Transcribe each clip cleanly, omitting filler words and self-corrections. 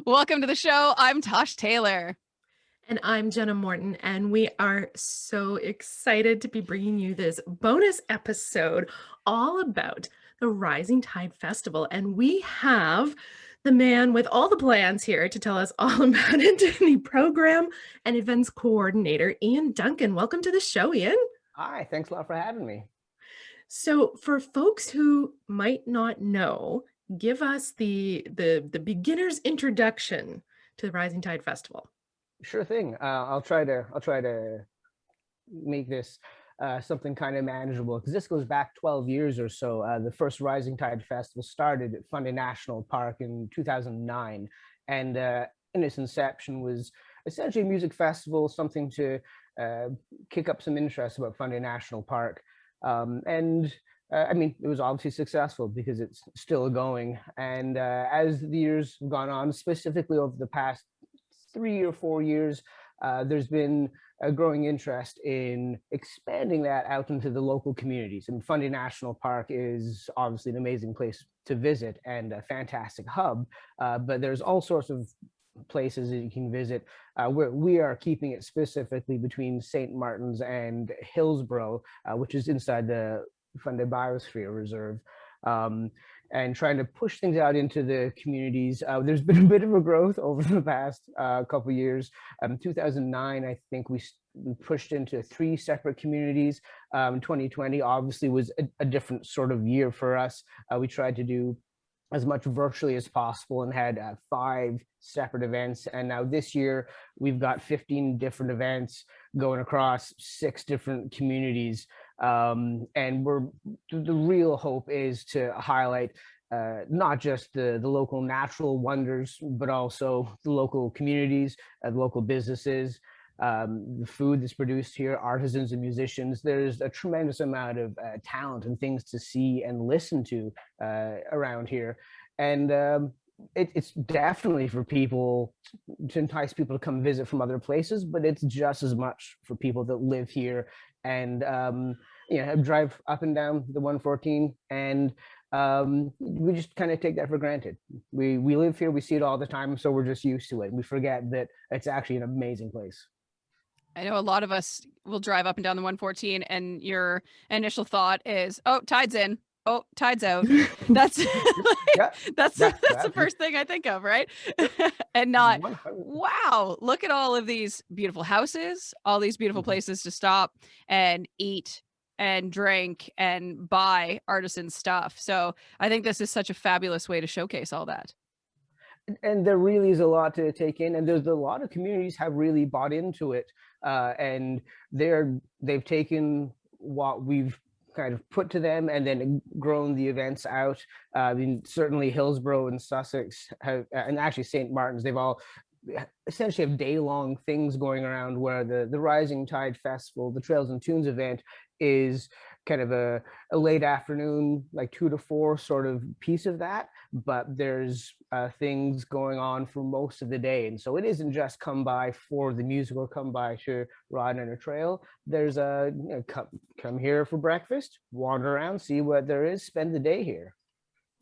Welcome to the show. I'm Tosh Taylor. And I'm Jenna Morton, and we are so excited to be bringing you this bonus episode all about the Rising Tide Festival. And we have the man with all the plans here to tell us all about it, the program and events coordinator, Ian Duncan. Welcome to the show, Ian. Hi, thanks a lot for having me. So, for folks who might not know, give us the beginner's introduction to the Rising Tide Festival. Sure thing. I'll try to make this something kind of manageable because this goes back 12 years or so. The first Rising Tide Festival started at Fundy National Park in 2009, and in its inception was essentially a music festival, something to kick up some interest about Fundy National Park. And I mean, it was obviously successful because it's still going. And as the years have gone on, specifically over the past 3 or 4 years, there's been a growing interest in expanding that out into the local communities. And Fundy National Park is obviously an amazing place to visit and a fantastic hub, but there's all sorts of places that you can visit. Where we are keeping it specifically between St. Martin's and Hillsborough, which is inside the Fundy Biosphere Reserve. And trying to push things out into the communities. There's been a bit of a growth over the past couple of years. 2009, I think we pushed into 3 separate communities. 2020 obviously was a different sort of year for us. We tried to do as much virtually as possible and had 5 separate events. And now this year we've got 15 different events going across 6 different communities. And the real hope is to highlight not just the local natural wonders, but also the local communities, the local businesses, the food that's produced here, artisans and musicians. There's a tremendous amount of talent and things to see and listen to around here. And it's definitely for people to entice people to come visit from other places, but it's just as much for people that live here and drive up and down the 114. And we just kind of take that for granted. We live here, we see it all the time, so we're just used to it. We forget that it's actually an amazing place. I know a lot of us will drive up and down the 114 and your initial thought is, oh, tide's in. Oh, tide's out. That's Yeah, that's yeah, the first thing I think of, right? And not, 100. wow, look at all of these beautiful houses, all these beautiful places to stop and eat and drink and buy artisan stuff. So I think this is such a fabulous way to showcase all that. And there really is a lot to take in, and there's a lot of communities have really bought into it, and they've taken what we've kind of put to them and then grown the events out. I mean, certainly Hillsborough and Sussex have, and actually St. Martin's, they've all essentially have day-long things going around where the Rising Tide Festival, the Trails and Tunes event, is kind of a late afternoon, like 2 to 4 sort of piece of that, but there's things going on for most of the day. And so it isn't just come by for the music or come by to ride on a trail. There's come here for breakfast, wander around, see what there is, spend the day here.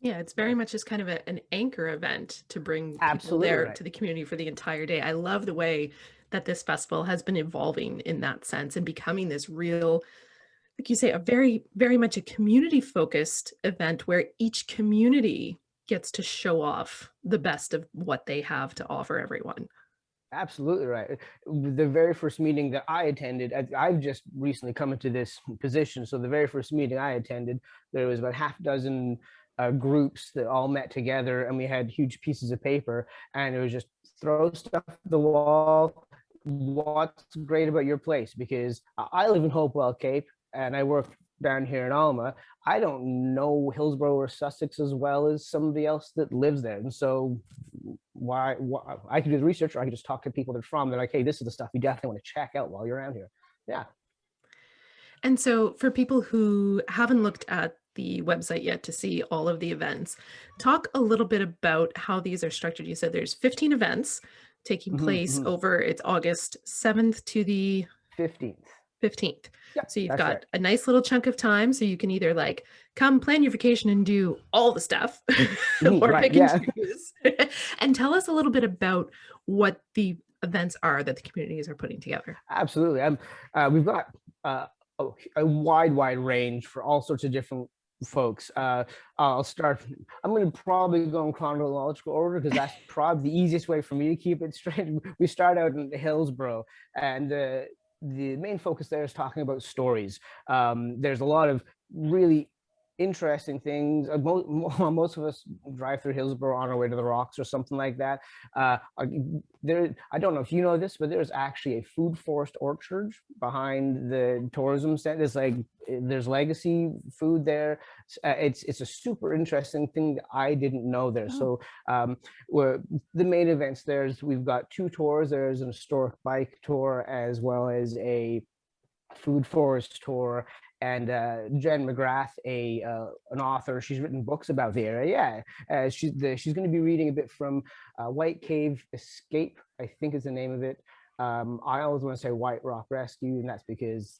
Yeah, it's very much just kind of an anchor event to bring people Absolutely there right. to the community for the entire day. I love the way that this festival has been evolving in that sense and becoming this real, like you say, a very, very much a community focused event where each community gets to show off the best of what they have to offer everyone. Absolutely right. The very first meeting that I attended, I've just recently come into this position. So the very first meeting I attended, there was about half a dozen groups that all met together, and we had huge pieces of paper, and it was just throw stuff at the wall. What's great about your place? Because I live in Hopewell Cape, and I work down here in Alma. I don't know Hillsborough or Sussex as well as somebody else that lives there, and so why I can do the research, or I can just talk to people that are from. They're like, hey, this is the stuff you definitely want to check out while you're around here. Yeah. And so, for people who haven't looked at the website yet to see all of the events, talk a little bit about how these are structured. You said there's 15 events taking Hmm, place hmm. over, it's August 7th to the 15th. 15th. Yep, So you've that's got right. a nice little chunk of time. So you can either like come plan your vacation and do all the stuff or Right, pick and yeah. choose. And tell us a little bit about what the events are that the communities are putting together. Absolutely. We've got a wide range for all sorts of different folks. I'll start. I'm going to probably go in chronological order because that's probably the easiest way for me to keep it straight. We start out in Hillsborough, and the main focus there is talking about stories. There's a lot of really interesting things. Most of us drive through Hillsborough on our way to the Rocks or something like that. There, I don't know if you know this, but there's actually a food forest orchard behind the tourism center. There's like there's legacy food there. It's a super interesting thing that I didn't know there. Oh. So the main events there's we've got two tours. There's an historic bike tour as well as a food forest tour. And Jen McGrath, an author, she's written books about the area. Yeah, she's going to be reading a bit from White Cave Escape, I think is the name of it. I always want to say White Rock Rescue, and that's because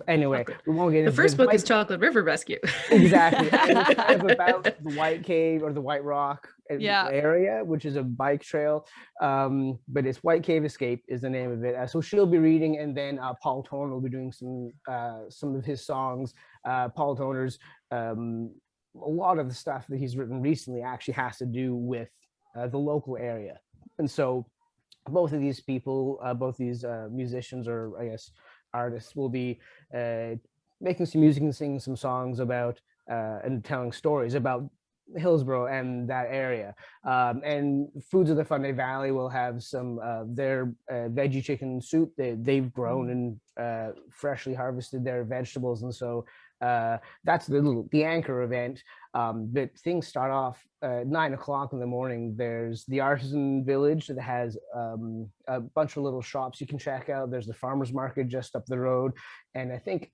anyway. We won't get the into first book is Chocolate River Rescue. Exactly, and it's kind of about the White Cave or the White Rock area, which is a bike trail. But it's White Cave Escape is the name of it. So she'll be reading, and then Paul Toner will be doing some of his songs. Paul Toner's a lot of the stuff that he's written recently actually has to do with the local area, and so both of these people, both these musicians, or I guess artists, will be making some music and singing some songs about and telling stories about Hillsborough and that area. And Foods of the Fundy Valley will have some their veggie chicken soup. They've grown and freshly harvested their vegetables, and so that's the anchor event. But things start off 9 o'clock in the morning. There's the artisan village that has a bunch of little shops you can check out. There's the farmers market just up the road, and I think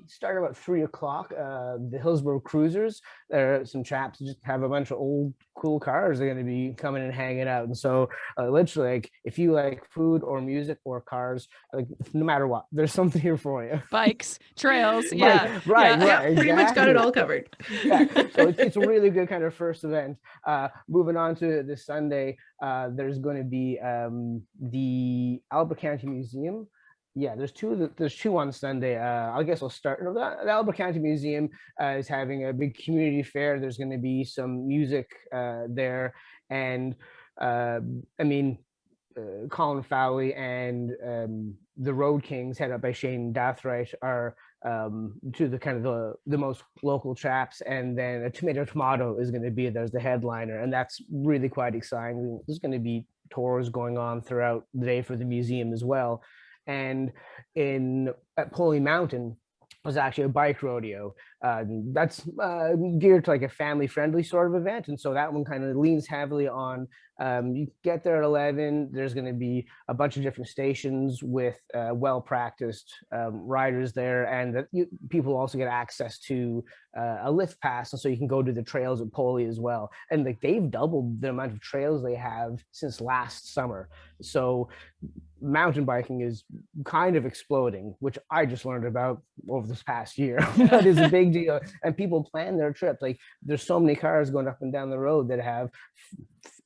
start about 3 o'clock, the Hillsborough Cruisers. There are some chaps that just have a bunch of old cool cars. They're going to be coming and hanging out, and so literally, like, if you like food or music or cars, like, no matter what, there's something here for you. Bikes, trails, right. Pretty much got it all covered. Yeah, so it's a really good kind of first event. Moving on to this Sunday, there's going to be the Albert County Museum. Yeah, there's two on Sunday. I guess I'll start. The Albert County Museum is having a big community fair. There's going to be some music there, and Colin Fowley and the Road Kings, headed up by Shane Dathright, are to the kind of the most local chaps, and then a Tomato is going to be there as the headliner, and that's really quite exciting. There's going to be tours going on throughout the day for the museum as well, and at Poley Mountain was actually a bike rodeo. That's geared to like a family-friendly sort of event, and so that one kind of leans heavily on you get there at 11. There's going to be a bunch of different stations with well-practiced riders there, and people also get access to a lift pass, and so you can go to the trails at Poley as well. And like they've doubled the amount of trails they have since last summer. So mountain biking is kind of exploding, which I just learned about over this past year. That is a big deal, and people plan their trips. Like there's so many cars going up and down the road that have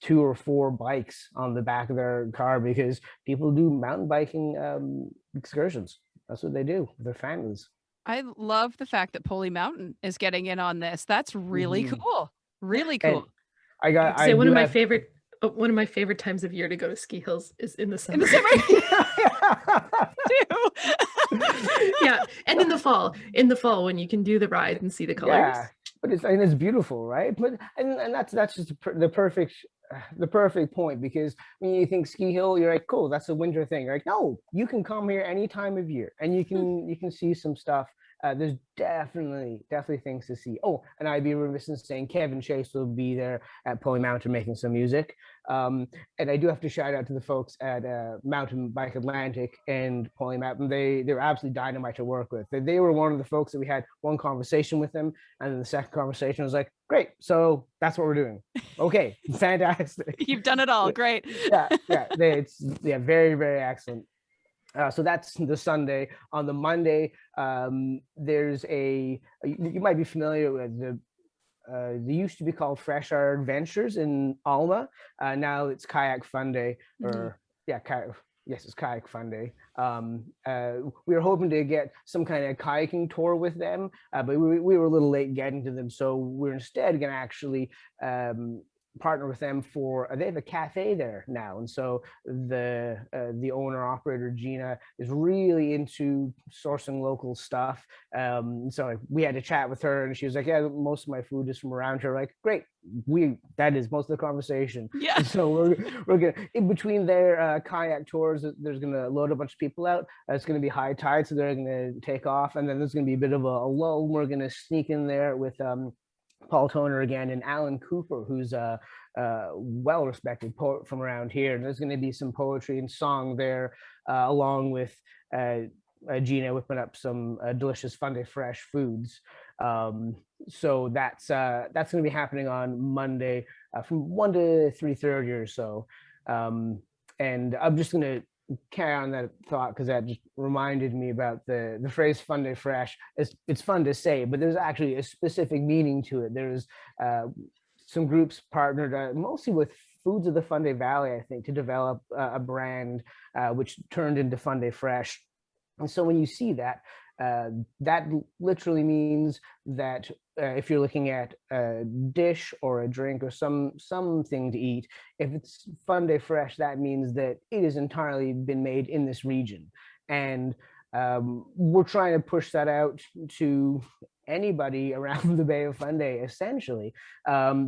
2 or 4 bikes on the back of their car because people do mountain biking excursions. That's what they do with their families. I love the fact that Poley Mountain is getting in on this. That's really cool. Really cool. And I say one of my favorite times of year to go to ski hills is in the summer. In the summer. Yeah, and in the fall when you can do the ride and see the colors. Yeah, but it's beautiful, right? But and that's just the perfect point, because when you think ski hill, you're like, cool, that's a winter thing. You're like, no, you can come here any time of year and you can see some stuff. There's definitely things to see. Oh, and I'd be remiss in saying Kevin Chase will be there at Poley Mountain making some music. And I do have to shout out to the folks at Mountain Bike Atlantic and Poley Mountain. They're absolutely dynamite to work with. They were one of the folks that we had one conversation with them, and then the second conversation was like, great, so that's what we're doing. Okay, fantastic. You've done it all. Great. Yeah, it's very, very excellent. So that's the Sunday. On the Monday, there's you might be familiar with they used to be called Fresh Air Adventures in Alma. Now it's Kayak Fun Day, or yeah, yes, it's Kayak Fun Day. We were hoping to get some kind of kayaking tour with them, but we were a little late getting to them. So we're instead going to actually partner with them for they have a cafe there now, and so the owner operator Jenna is really into sourcing local stuff. So like, we had to chat with her, and she was like, yeah, most of my food is from around here. Like, great, that is most of the conversation. Yeah. And so we're gonna, in between their kayak tours, there's gonna load a bunch of people out. It's gonna be high tide, so they're gonna take off, and then there's gonna be a bit of a lull. We're gonna sneak in there with Paul Toner again and Alan Cooper, who's a well-respected poet from around here. And there's going to be some poetry and song there, along with Gina whipping up some delicious Funday fresh foods. So that's going to be happening on Monday from 1 to 3:30 or so. And I'm just going to carry on that thought because that just reminded me about the phrase Funday fresh. It's fun to say, but there's actually a specific meaning to it. There's some groups partnered mostly with Foods of the Funday Valley, I think, to develop a brand which turned into Funday Fresh. And so when you see that, that literally means that if you're looking at a dish or a drink or something to eat, if it's Funday Fresh, that means that it has entirely been made in this region. And we're trying to push that out to anybody around the Bay of Fundy, essentially,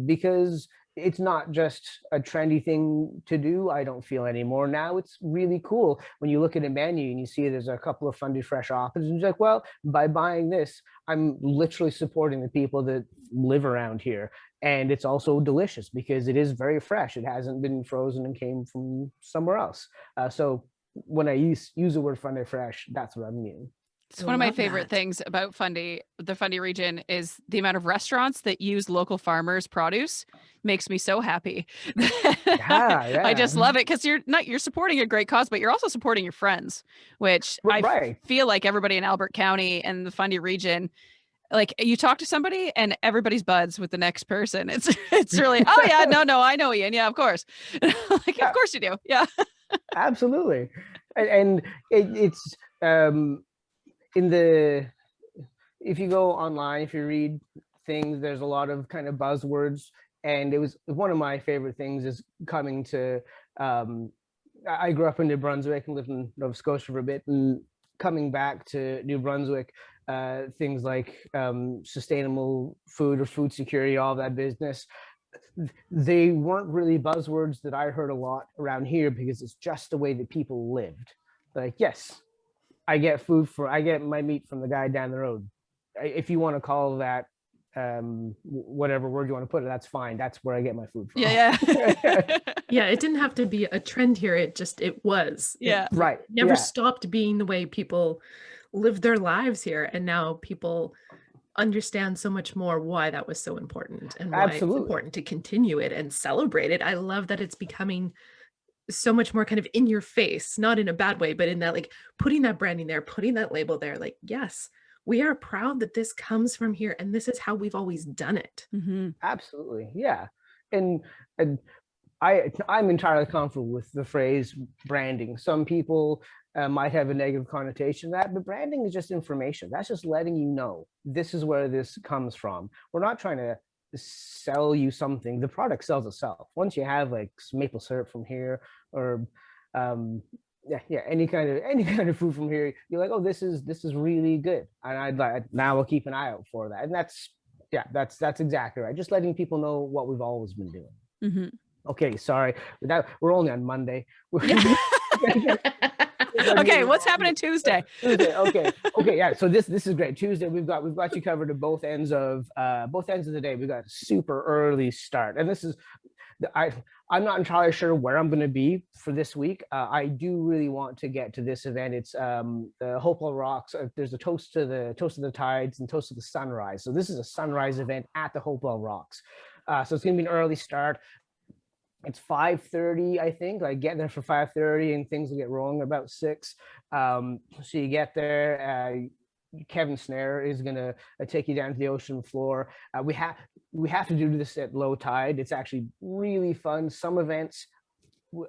because it's not just a trendy thing to do, I don't feel anymore. Now it's really cool when you look at a menu and you see there's a couple of Fundy Fresh options, and you're like, well, by buying this, I'm literally supporting the people that live around here. And it's also delicious because it is very fresh. It hasn't been frozen and came from somewhere else. So when I use the word Fundy Fresh, that's what I mean. It's one of my favorite things about Fundy, the Fundy region, is the amount of restaurants that use local farmers' produce. Makes me so happy. Yeah. I just love it because you're supporting a great cause, but you're also supporting your friends, which I feel like everybody in Albert County and the Fundy region, like you talk to somebody and everybody's buds with the next person. It's really, oh yeah, no, I know Ian. Yeah, of course. Like, of course you do. Yeah. Absolutely. And it's if you go online, if you read things, there's a lot of kind of buzzwords, and it was one of my favorite things is coming to I grew up in New Brunswick and lived in Nova Scotia for a bit, and coming back to New Brunswick, things like sustainable food or food security, all that business, they weren't really buzzwords that I heard a lot around here because it's just the way that people lived. Like, yes, I get my meat from the guy down the road. If you want to call that whatever word you want to put it, that's fine. That's where I get my food from. Yeah. Yeah, it didn't have to be a trend here. It was. Yeah. Right. It never stopped being the way people lived their lives here. And now people understand so much more why that was so important and why it's important to continue it and celebrate it. I love that it's becoming so much more kind of in your face, not in a bad way, but in that, like, putting that branding there, putting that label there, like, yes, we are proud that this comes from here and this is how we've always done it. Mm-hmm. Absolutely. Yeah. And I'm entirely comfortable with the phrase branding. Some people might have a negative connotation to that, but branding is just information. That's just letting you know this is where this comes from. We're not trying to sell you something. The product sells itself. Once you have like maple syrup from here, or any kind of food from here, you're like, oh, this is really good, and now I'll keep an eye out for that. And that's exactly right. Just letting people know what we've always been doing. Mm-hmm. Okay, sorry, we're only on Monday. Okay, what's happening Tuesday? Okay, yeah. So this is great. Tuesday, we've got you covered at both ends of the day. We've got a super early start, and this is I'm not entirely sure where I'm going to be for this week. I do really want to get to this event. It's the Hopewell Rocks. There's a toast to the tides and toast to the sunrise. So this is a sunrise event at the Hopewell Rocks. So it's going to be an early start. it's 5:30, I think. Like get there for 5:30, and things will get rolling about 6. So you get there. Kevin Snare is gonna take you down to the ocean floor. We have to do this at low tide. It's actually really fun. Some events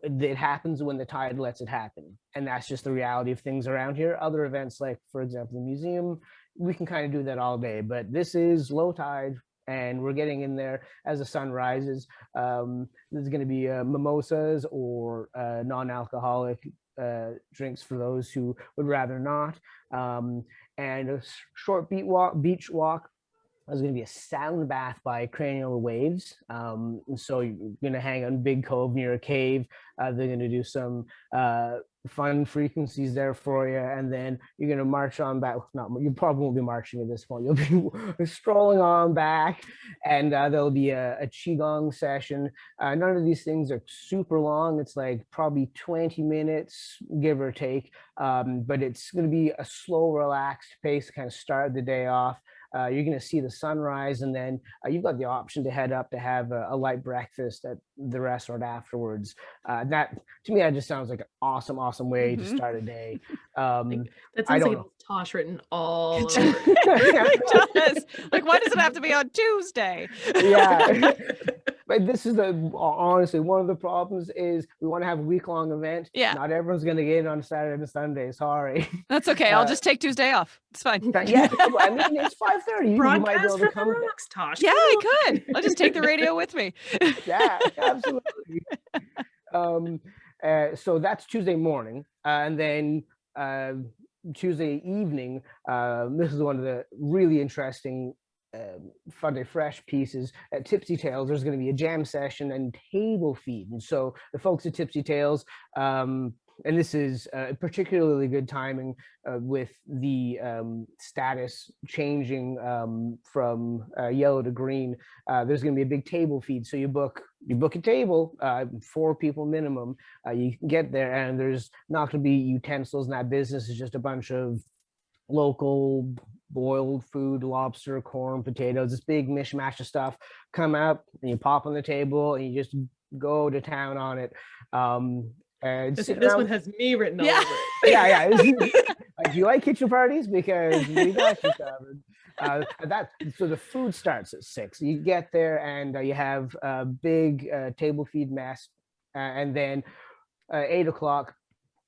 it happens when the tide lets it happen, and that's just the reality of things around here. Other events, like for example the museum, we can kind of do that all day, but this is low tide and we're getting in there as the sun rises. There's going to be mimosas or non-alcoholic drinks for those who would rather not, and a short beach walk. There's going to be a sound bath by cranial waves. So you're going to hang on Big Cove near a cave. They're going to do some fun frequencies there for you. And then you're going to march on back. You probably won't be marching at this point. You'll be strolling on back. And there'll be a Qigong session. None of these things are super long. It's like probably 20 minutes, give or take. But it's going to be a slow, relaxed pace to kind of start the day off. You're going to see the sunrise, and then you've got the option to head up to have a light breakfast at the restaurant afterwards. That, to me, that just sounds like an awesome way to start a day. That sounds like it's Tosh written all over. It does. Like, why does it have to be on Tuesday? Yeah. But this is honestly one of the problems is we want to have a week-long event. Yeah. Not everyone's going to get it on Saturday and Sunday. Sorry. That's okay. I'll just take Tuesday off. It's fine. Yeah. I mean, it's 5:30. Broadcast might be able to come rocks, Tosh. Yeah, I could. I'll just take the radio with me. Yeah, absolutely. So that's Tuesday morning. And then Tuesday evening, this is one of the really interesting Funday Fresh pieces at Tipsy Tales. There's going to be a jam session and table feed, and so the folks at Tipsy Tales, and this is particularly good timing with the status changing from yellow to green. There's going to be a big table feed, so you book a table, 4 people minimum. You can get there, and there's not going to be utensils in that business. It's just a bunch of local boiled food, lobster, corn, potatoes, this big mishmash of stuff come up, and you pop on the table and you just go to town on it. This one has me written all over it. Yeah. Do you like kitchen parties? Because we got you covered. So the food starts at 6. You get there and you have a big table feed mess, and then 8 o'clock.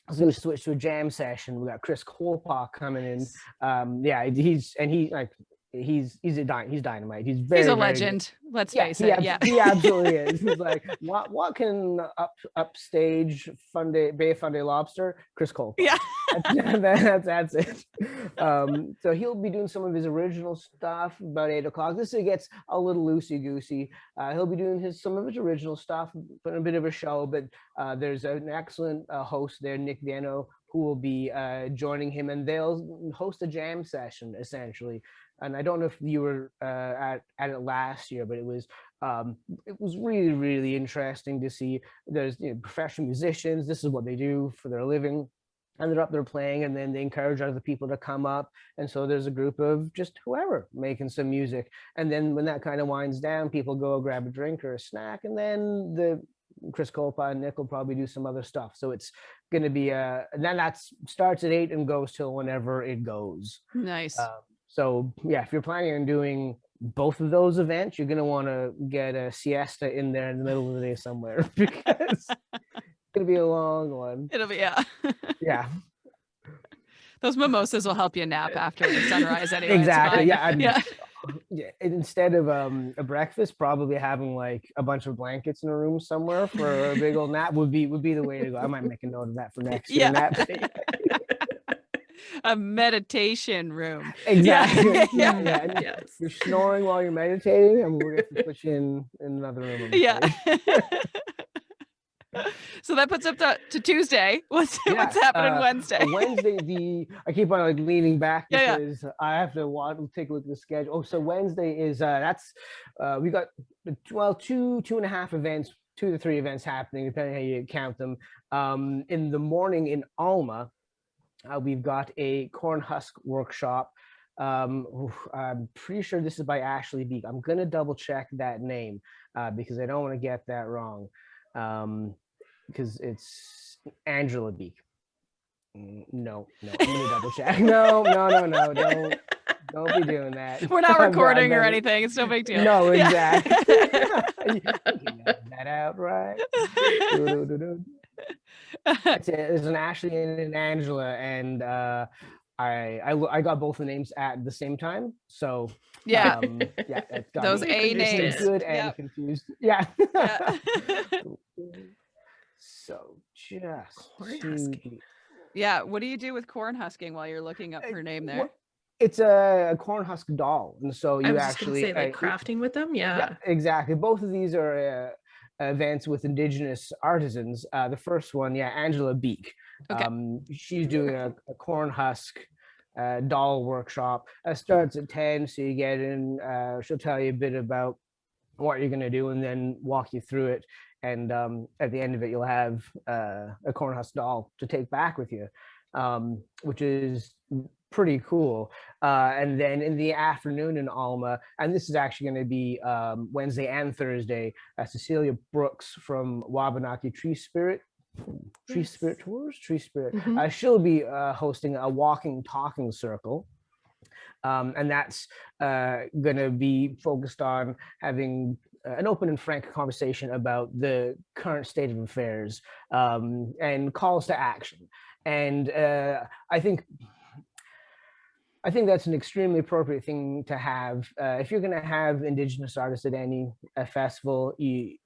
I was going to switch to a jam session. We got Chris Kolpak coming in. He's dynamite. He's a legend. Let's face it. He absolutely is. He's like, what can upstage Bay Funday Lobster? Chris Kolpak. Yeah. That's it. So he'll be doing some of his original stuff about 8 o'clock. This gets a little loosey goosey. He'll be doing some of his original stuff, putting a bit of a show. But there's an excellent host there, Nick Viano, who will be joining him, and they'll host a jam session essentially. And I don't know if you were at it last year, but it was really, really interesting to see. There's professional musicians. This is what they do for their living, and they're up there playing, and then they encourage other people to come up. And so there's a group of just whoever making some music. And then when that kind of winds down, people go grab a drink or a snack, and then the Chris Kolpa and Nick will probably do some other stuff. So it's going to be and then that starts at 8 and goes till whenever it goes. Nice. So yeah, if you're planning on doing both of those events, you're going to want to get a siesta in there in the middle of the day somewhere, because it's going to be a long one. It'll be, yeah. Yeah. Those mimosas will help you nap after the sunrise anyway. Exactly. Yeah. Instead of a breakfast, probably having like a bunch of blankets in a room somewhere for a big old nap would be the way to go. I might make a note of that for next year. Nap. A meditation room. Exactly. Yeah. Yes. You're snoring while you're meditating, and we're going to put you in another room. Yeah. So that puts up to Tuesday. What's happening Wednesday? Wednesday, I keep on like leaning back because I have to take a look at the schedule. Oh, so Wednesday is we got 2.5 events, 2 to 3 events happening, depending how you count them. In the morning in Alma, we've got a corn husk workshop. I'm pretty sure this is by Ashley Beek. I'm gonna double check that name because I don't want to get that wrong. because it's Angela Beak. No, I'm gonna double check. No, don't be doing that. We're not I've recording or done it. anything. It's no big deal. No, Yeah. exactly. You can edit that out, right? There's an Ashley and an Angela, and I got both the names at the same time. So Yeah. yeah, it's got Those me A names. good and Yep. confused. Yeah. Yeah. So just Corn to husking. be- Yeah. What do you do with corn husking while you're looking up her name there? it's a corn husk doll, and so I you was just gonna actually say, like, crafting with them. yeah, exactly. Both of these are events with Indigenous artisans. The first one, yeah, Angela Beak. Okay. She's doing a corn husk doll workshop. Starts at 10, so you get in. She'll tell you a bit about what you're going to do and then walk you through it. And at the end of it, you'll have a corn husk doll to take back with you, which is pretty cool. And then in the afternoon in Alma, and this is actually going to be Wednesday and Thursday, Cecilia Brooks from Wabanaki Tree Spirit Tours. She'll be hosting a walking talking circle, and that's going to be focused on having an open and frank conversation about the current state of affairs, and calls to action. And I think that's an extremely appropriate thing to have. If you're going to have Indigenous artists at any festival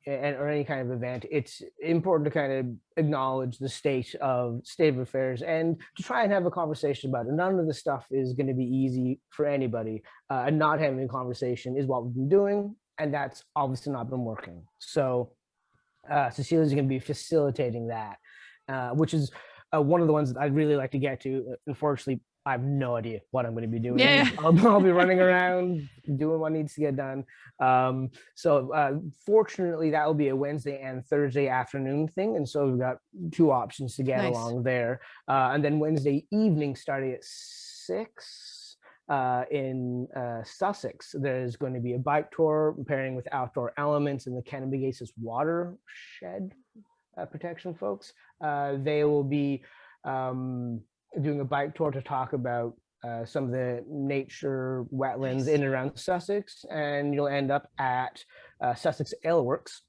or any kind of event, it's important to kind of acknowledge the state of affairs and to try and have a conversation about it. None of the stuff is going to be easy for anybody. And not having a conversation is what we've been doing, and that's obviously not been working. So Cecilia's going to be facilitating that, which is one of the ones that I'd really like to get to. Unfortunately, I have no idea what I'm going to be doing. Yeah. I'll be running around doing what needs to get done. So fortunately, that will be a Wednesday and Thursday afternoon thing. And so we've got two options to get along there. And then Wednesday evening, starting at 6 in Sussex, there's going to be a bike tour pairing with outdoor elements in the Kennebegasis watershed protection folks. They will be doing a bike tour to talk about some of the nature wetlands in and around Sussex, and you'll end up at Sussex Ale Works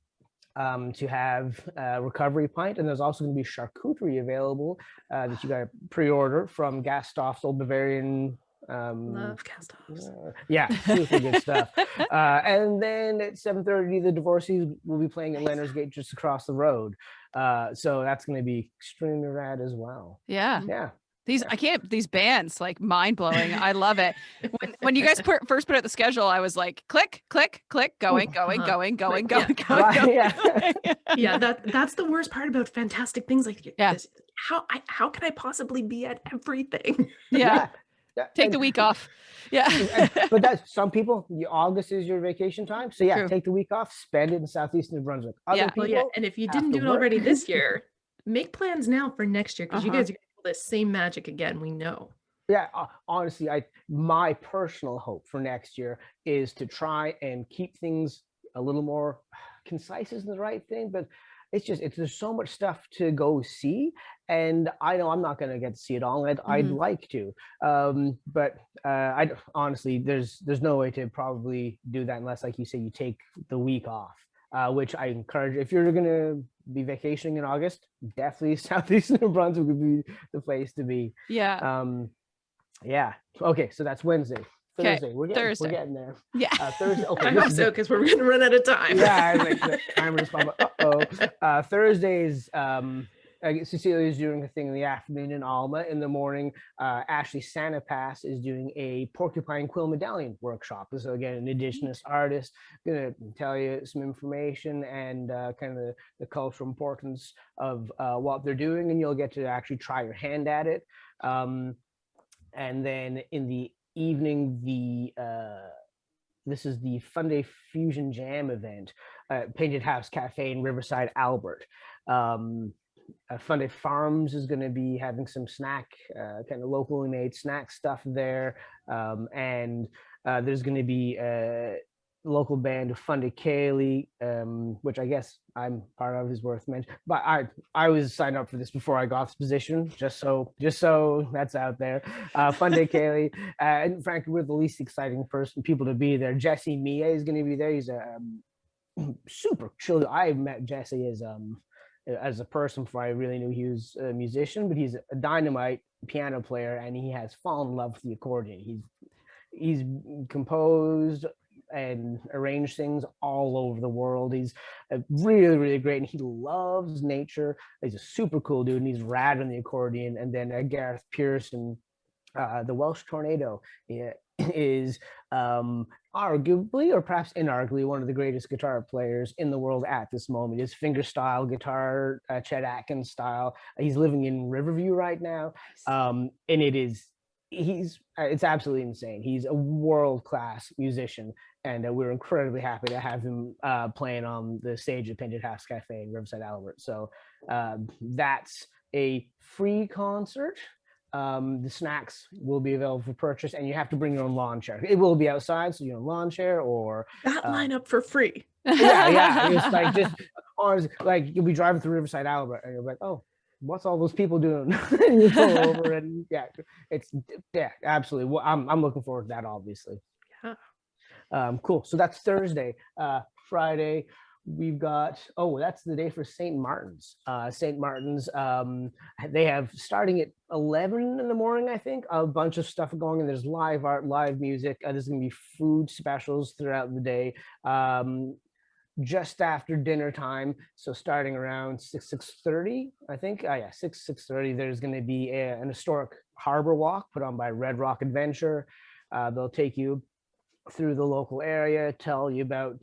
to have a recovery pint. And there's also going to be charcuterie available that you got to pre-order from Gasthoff's Old Bavarian. Love cast-offs. Yeah, super good stuff. And then at 7:30, the Divorcees will be playing at Leonard's Gate just across the road. So that's going to be extremely rad as well. Yeah. These bands, like, mind blowing. I love it. When you guys first put out the schedule, I was like, click, click, click, going. Yeah, that's the worst part about fantastic things like this. How can I possibly be at everything? Yeah. Take the week off. Yeah. But that's some people, August is your vacation time. So yeah, take the week off, spend it in Southeast New Brunswick. Other people, and if you didn't do it already this year, make plans now for next year, because you guys are going to do the same magic again, we know. Yeah, honestly, my personal hope for next year is to try and keep things a little more concise isn't the right thing, but there's so much stuff to go see, and I know I'm not going to get to see it all. I'd like to, but I honestly, there's no way to probably do that unless, like you say, you take the week off, which I encourage. If you're going to be vacationing in August, definitely Southeast New Brunswick would be the place to be. Yeah. Yeah. Okay, so that's Wednesday. Thursday. We're getting there. Yeah. Thursday. Okay. I hope so, because we're going to run out of time. Yeah. Like the timer just uh-oh. Thursdays, Cecilia's doing a thing in the afternoon in Alma. In the morning, Ashley Sanapass is doing a porcupine quill medallion workshop. So again, an Indigenous artist going to tell you some information and kind of the cultural importance of what they're doing, and you'll get to actually try your hand at it. And then in the evening, this is the Funday Fusion Jam event, Painted House Cafe in Riverside, Albert. Funday Farms is going to be having some snack, kind of locally made snack stuff there, and there's going to be local band Fundy Biosphere, which I guess I'm part of, is worth mentioning. But I was signed up for this before I got this position, just so that's out there. Fundy Biosphere, and frankly, we're the least exciting people to be there. Jesse Mia is going to be there. He's a super chill. I met Jesse as a person before I really knew he was a musician, but he's a dynamite piano player, and he has fallen in love with the accordion. He's composed and arranged things all over the world. He's really, really great, and he loves nature. He's a super cool dude, and he's rad on the accordion. And then Gareth Pearson, the Welsh Tornado, is arguably, or perhaps inarguably, one of the greatest guitar players in the world at this moment. His fingerstyle guitar, Chet Atkins style. He's living in Riverview right now, and it's absolutely insane. He's a world-class musician, and we're incredibly happy to have him playing on the stage at Painted House Cafe in Riverside, Albert. So that's a free concert. The snacks will be available for purchase, and you have to bring your own lawn chair. It will be outside, so your lawn chair or that line up for free. Yeah. It's like just honestly, like you'll be driving through Riverside, Albert, and you're like, oh, what's all those people doing? And you pull over, and absolutely. Well, I'm looking forward to that, obviously. Yeah. Cool. So that's Thursday. Friday, we've got, that's the day for St. Martin's. St. Martin's, they have, starting at 11 in the morning, I think, a bunch of stuff going on. There's live art, live music. There's going to be food specials throughout the day. Just after dinner time, so starting around 6:30, I think. 6:30. There's going to be an historic harbor walk put on by Red Rock Adventure. They'll take you through the local area, tell you about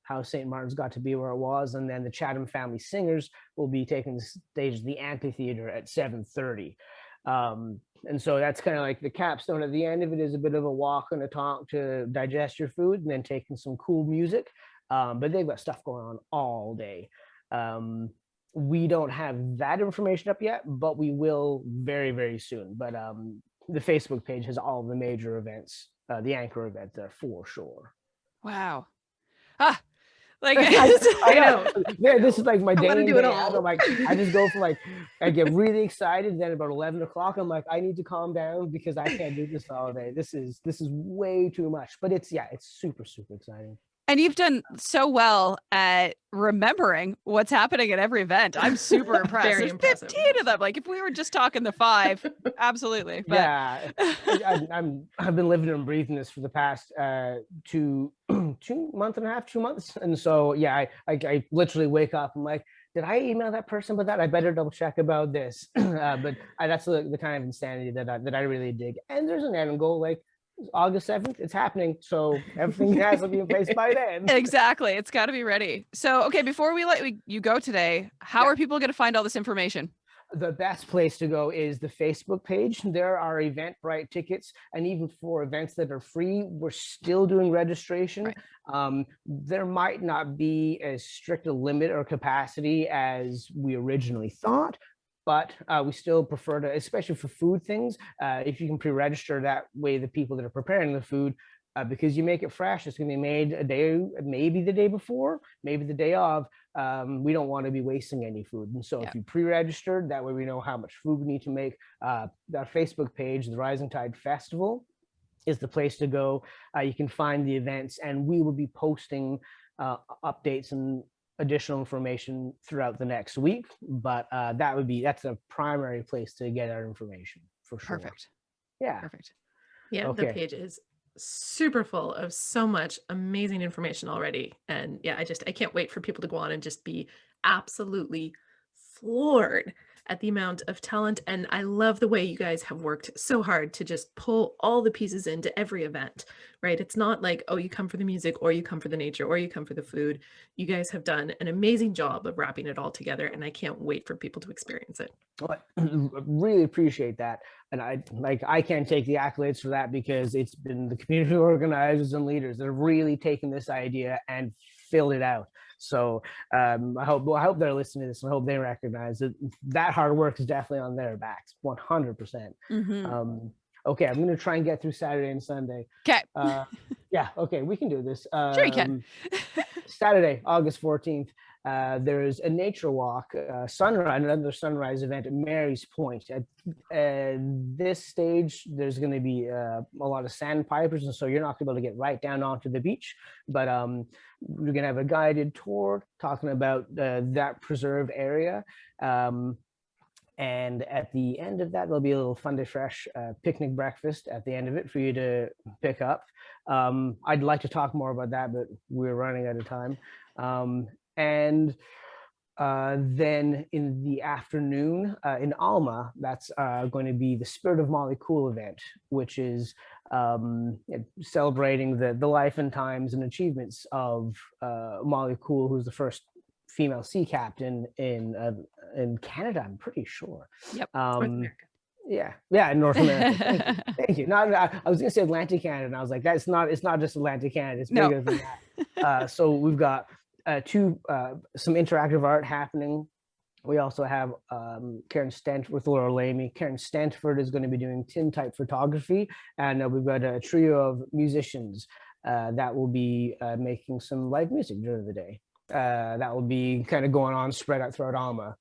how St. Martin's got to be where it was, and then the Chatham Family Singers will be taking the stage at the amphitheater at 7:30. And so that's kind of like the capstone. At the end of it is a bit of a walk and a talk to digest your food, and then taking some cool music. But they've got stuff going on all day. We don't have that information up yet, but we will very, very soon. But the Facebook page has all the major events, the anchor event there for sure. Wow. Like I know. Yeah, this is like my day. To do it all. I'm like, I just go from like, I get really excited. Then about 11 o'clock, I'm like, I need to calm down because I can't do this all day. This is way too much. But it's super, super exciting. And you've done so well at remembering what's happening at every event. I'm super impressed. Very There's impressive. 15 of them. Like if we were just talking the 5, absolutely. But... Yeah, I've been living and breathing this for the past 2 months, and so yeah, I literally wake up. I'm like, did I email that person about that? I better double check about this. But that's the kind of insanity that I really dig. And there's an end goal, like August 7th, it's happening. So everything has to be in place by then. Exactly. It's got to be ready. So, okay, before we let you go today, how are people going to find all this information? The best place to go is the Facebook page. There are Eventbrite tickets, and even for events that are free, we're still doing registration. Right. There might not be as strict a limit or capacity as we originally thought, but we still prefer to, especially for food things, if you can pre-register, that way the people that are preparing the food, because you make it fresh, it's going to be made a day, maybe the day before, maybe the day of. We don't want to be wasting any food. And so if you pre-registered, that way we know how much food we need to make. That Facebook page, the Rising Tide Festival, is the place to go. You can find the events, and we will be posting updates and additional information throughout the next week, but that's a primary place to get our information for sure. Perfect. Yeah. Perfect. Yeah. Okay. The page is super full of so much amazing information already. And yeah, I can't wait for people to go on and just be absolutely floored at the amount of talent. And I love the way you guys have worked so hard to just pull all the pieces into every event, right? It's not like, oh, you come for the music, or you come for the nature, or you come for the food. You guys have done an amazing job of wrapping it all together, and I can't wait for people to experience it. Well, I really appreciate that. And I can't take the accolades for that, because it's been the community organizers and leaders that have really taken this idea and filled it out. So I hope they're listening to this, and I hope they recognize that hard work is definitely on their backs, 100%. Mm-hmm. Okay, I'm going to try and get through Saturday and Sunday. Okay. Yeah, okay, we can do this. Sure you can. Saturday, August 14th, there's a nature walk, sunrise, another sunrise event at Mary's Point. At this stage, there's going to be a lot of sandpipers, and so you're not going to be able to get right down onto the beach. But we're going to have a guided tour talking about that preserved area. And at the end of that, there'll be a little Fundy Fresh picnic breakfast at the end of it for you to pick up. I'd like to talk more about that, but we're running out of time. And then in the afternoon in Alma, that's going to be the Spirit of Molly Cool event, which is celebrating the life and times and achievements of Molly Cool, who's the first female sea captain in Canada, I'm pretty sure. Yep. North America. Yeah, in North America. Thank you. Not, I was going to say Atlantic Canada, and I was like, it's not just Atlantic Canada. It's bigger than that. So we've got some interactive art happening. We also have Karen Stanford with Laura Lamy. Karen Stanford is going to be doing tintype photography, and we've got a trio of musicians that will be making some live music during the day. That will be kind of going on spread out throughout Alma,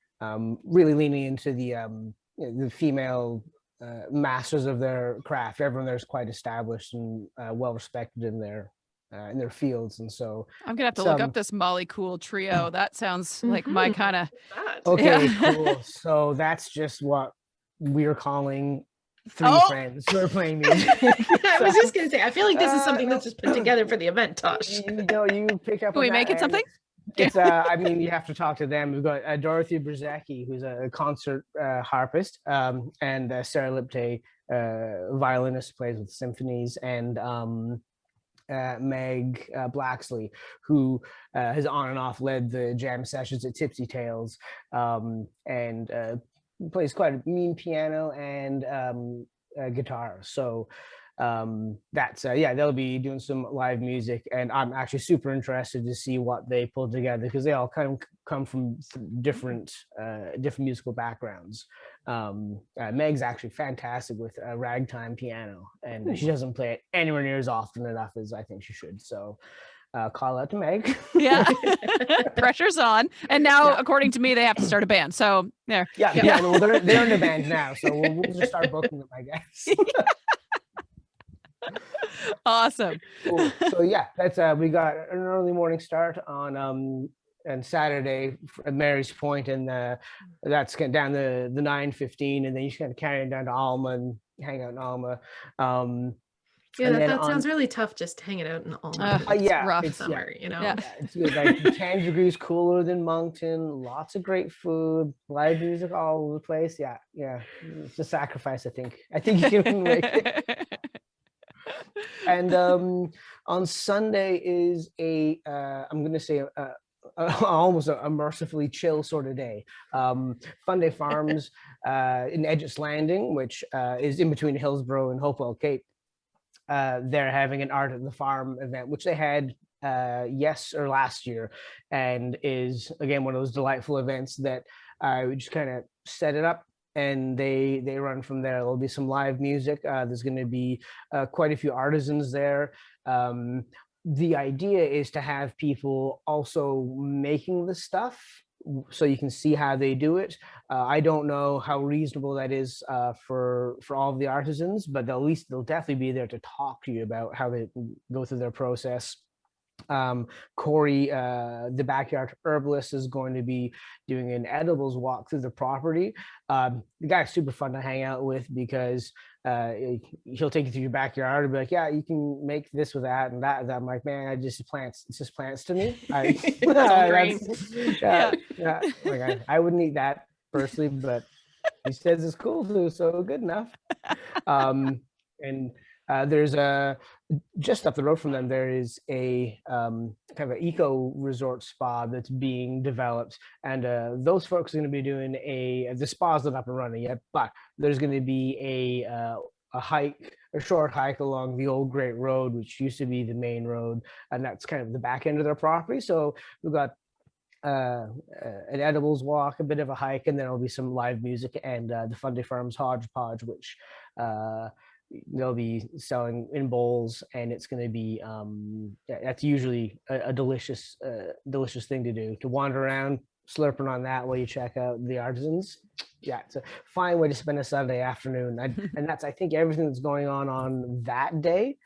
really leaning into the female masters of their craft. Everyone there's quite established and well respected in their fields, and so I'm gonna have to look up this Molly Cool trio. That sounds like my kind of. Okay, Yeah. cool. So that's just what we're calling three friends who are playing music. I was just gonna say, I feel like this is something that's just put together for the event, Tosh. You pick up. Can we make it something? It's I mean, you have to talk to them. We've got Dorothy Brzezicki, who's a concert harpist, and Sarah Lipte, violinist, plays with symphonies, and Meg Blacksley, who has on and off led the jam sessions at Tipsy Tales, and plays quite a mean piano and guitar. So that's they'll be doing some live music, and I'm actually super interested to see what they pull together, because they all kind of come from different musical backgrounds. Meg's actually fantastic with ragtime piano, and she doesn't play it anywhere near as often enough as I think she should. So call out to Meg. Yeah. Pressure's on. And now, according to me, they have to start a band. So there. Yeah. Well, they're in a band now, so we'll just start booking them, I guess. Awesome. Cool. So yeah, that's we got an early morning start on Saturday at Mary's Point, and that's down the 9:15, and then you just kind of carry it down to Alma and hang out in Alma. That sounds really tough, just hanging out in Alma. It's rough. It's summer, you know. Yeah, it's good. Like 10 degrees cooler than Moncton, lots of great food, live music all over the place. Yeah. It's a sacrifice, I think. You can make it. And on Sunday is I'm going to say almost a mercifully chill sort of day. Fundy Farms in Edgett's Landing, which is in between Hillsborough and Hopewell Cape. They're having an Art at the Farm event, which they had last year, and is again one of those delightful events that we just kind of set it up, and they run from there. There'll be some live music. There's going to be quite a few artisans there. The idea is to have people also making the stuff, so you can see how they do it. I don't know how reasonable that is for all of the artisans, but they'll definitely be there to talk to you about how they go through their process. Corey, the backyard herbalist, is going to be doing an edibles walk through the property. The guy's super fun to hang out with, because he'll take you through your backyard and be like, yeah, you can make this with that and that. I'm like, man, it's just plants to me. I wouldn't eat that personally, but he says it's cool too, so good enough. And there's just up the road from them, there is a kind of an eco resort spa that's being developed, and those folks are going to be doing the spa's not up and running yet, but there's going to be a short hike along the old Great Road, which used to be the main road, and that's kind of the back end of their property. So we've got an edibles walk, a bit of a hike, and then there'll be some live music and the Fundy Farms hodgepodge, which they'll be selling in bowls, and it's going to be that's usually a delicious thing to do, to wander around slurping on that while you check out the artisans. Yeah, it's a fine way to spend a Sunday afternoon, and that's, I think, everything that's going on that day,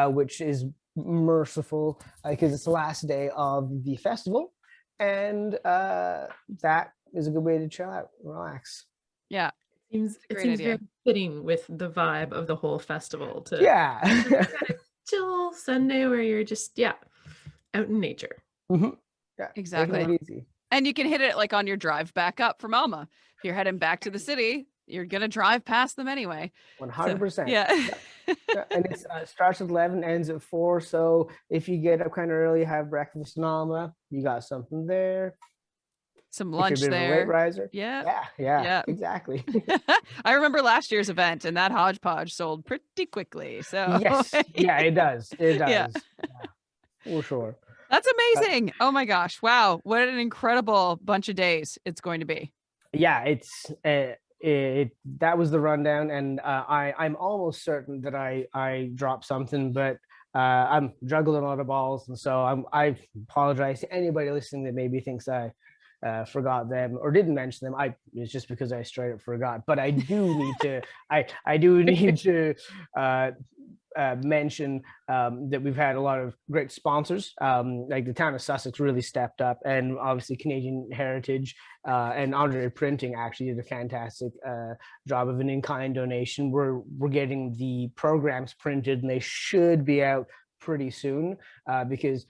which is merciful because it's the last day of the festival, and that is a good way to chill out, relax. Yeah. It seems very fitting with the vibe of the whole festival to Yeah. kind of chill Sunday where you're just out in nature. Mm-hmm. Yeah, exactly. taking it easy. And you can hit it like on your drive back up from Alma. If you're heading back to the city, you're gonna drive past them anyway. 100%. So, yeah. And it starts at 11, ends at 4. So if you get up kind of early, have breakfast in Alma, you got something there. Some lunch if you're a bit there. Of a late riser. Yeah, exactly. I remember last year's event, and that hodgepodge sold pretty quickly. So yes, yeah, it does. It does. Yeah. For sure. That's amazing. Oh my gosh. Wow. What an incredible bunch of days it's going to be. Yeah, it's that was the rundown, and I'm almost certain that I dropped something, but I'm juggling a lot of balls, and so I apologize to anybody listening that maybe thinks I forgot them or didn't mention them. It's just because I straight up forgot. But I do need to I do need to mention that we've had a lot of great sponsors, like the town of Sussex really stepped up, and obviously Canadian Heritage and Andre Printing actually did a fantastic job of an in-kind donation. We're getting the programs printed, and they should be out pretty soon, because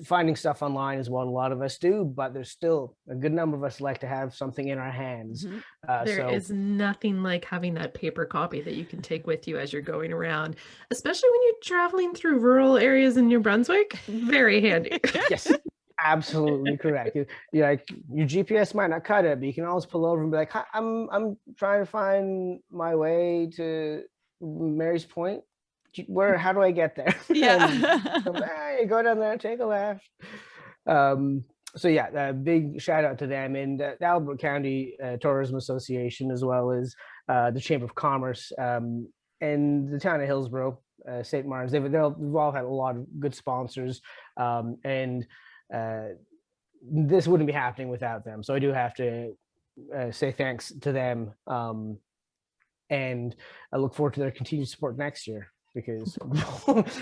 finding stuff online is what a lot of us do, but there's still a good number of us like to have something in our hands. There is nothing like having that paper copy that you can take with you as you're going around, especially when you're traveling through rural areas in New Brunswick. Very handy. Yes, absolutely correct. Like, your GPS might not cut it, but you can always pull over and be like, I'm trying to find my way to Mary's Point. How do I get there? Yeah. You go down there, take a left. So yeah, big shout out to them, and the Albert County Tourism Association, as well as the Chamber of Commerce, and the town of Hillsborough, St. Martin's. They've all had a lot of good sponsors, and this wouldn't be happening without them. So I do have to say thanks to them, and I look forward to their continued support next year. Because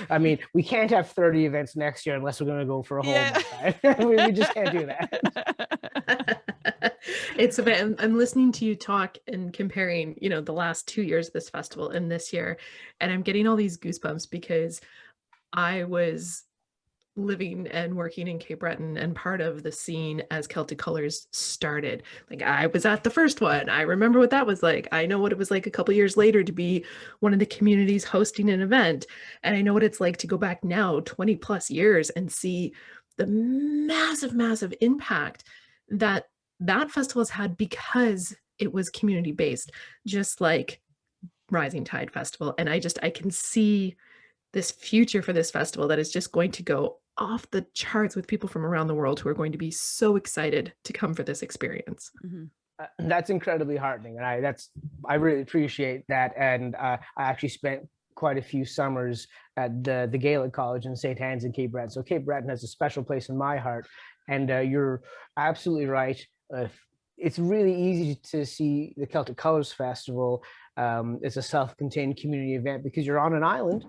I mean, we can't have 30 events next year unless we're going to go for a whole month. Right? we just can't do that. It's I'm listening to you talk and comparing, the last 2 years of this festival and this year, and I'm getting all these goosebumps because I was living and working in Cape Breton and part of the scene as Celtic Colors started. Like, I was at the first one. I remember what that was like. I know what it was like a couple years later to be one of the communities hosting an event. And I know what it's like to go back now 20 plus years and see the massive, massive impact that festival has had because it was community based, just like Rising Tide Festival. And I can see this future for this festival that is just going to go off the charts with people from around the world who are going to be so excited to come for this experience. That's incredibly heartening, and I really appreciate that. And I actually spent quite a few summers at the Gaelic College in St. Anne's in Cape Breton. So Cape Breton has a special place in my heart, and you're absolutely right. It's really easy to see the Celtic Colors Festival as a self-contained community event because you're on an island.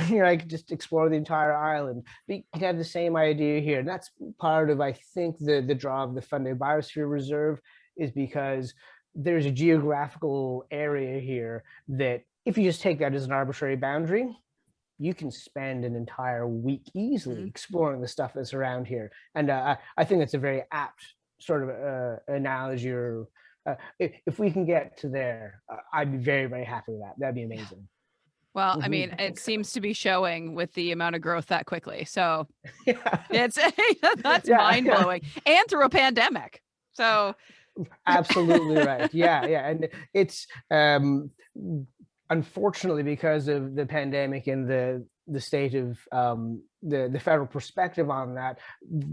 You're like, just explore the entire island. But you can have the same idea here. And that's part of, I think, the draw of the Fundy Biosphere Reserve, is because there's a geographical area here that if you just take that as an arbitrary boundary, you can spend an entire week easily exploring the stuff that's around here. And I think it's a very apt sort of analogy. Or if we can get to there, I'd be very, very happy with that. That'd be amazing. Well, I mean, it seems to be showing with the amount of growth that quickly. So that's mind blowing, and through a pandemic. So absolutely right. Yeah. And it's unfortunately, because of the pandemic and the state of the federal perspective on that,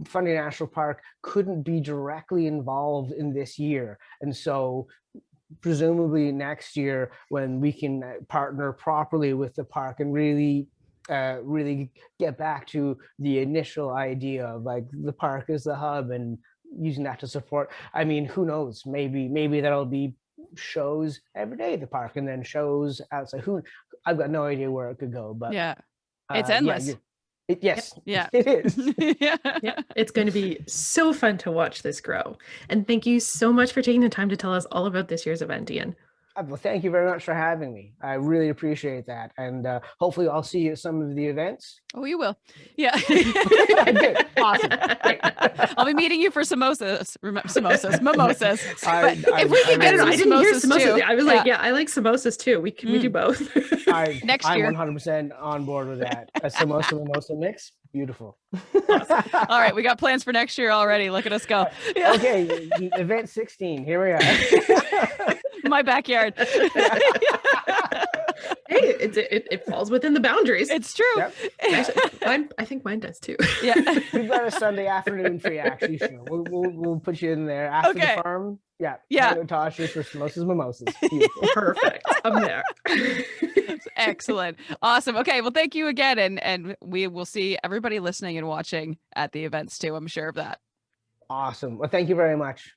Fundy National Park couldn't be directly involved in this year. And so presumably next year, when we can partner properly with the park and really get back to the initial idea of like the park as the hub and using that to support. I mean, who knows? Maybe that'll be shows every day at the park, and then shows outside. I've got no idea where it could go, but yeah, it's endless. Yes, Yeah. it is. Yeah. Yeah, it's going to be so fun to watch this grow. And thank you so much for taking the time to tell us all about this year's event, Ian. Well, thank you very much for having me. I really appreciate that. And hopefully I'll see you at some of the events. Oh, you will. Yeah. Good. Awesome. Great. I'll be meeting you for samosas. Mimosas. I If we can get really- some I didn't hear samosas samosas. too. I was like, yeah, I like samosas too. We do both. Next I'm year. 100% on board with that. A samosa mimosa mix. Beautiful. All right, we got plans for next year already. Look at us go. Yeah. Okay, event 16. Here we are. My backyard. Hey, it falls within the boundaries. It's true. Yep. Actually, I think mine does too. Yeah. We've got a Sunday afternoon free, actually. Sure. We'll put you in there after Okay. the farm. Yeah. Yeah. Tosh for samosas mimosas. Beautiful. Perfect. I'm there. Excellent. Awesome. Okay. Well, thank you again. And we will see everybody listening and watching at the events too. I'm sure of that. Awesome. Well, thank you very much.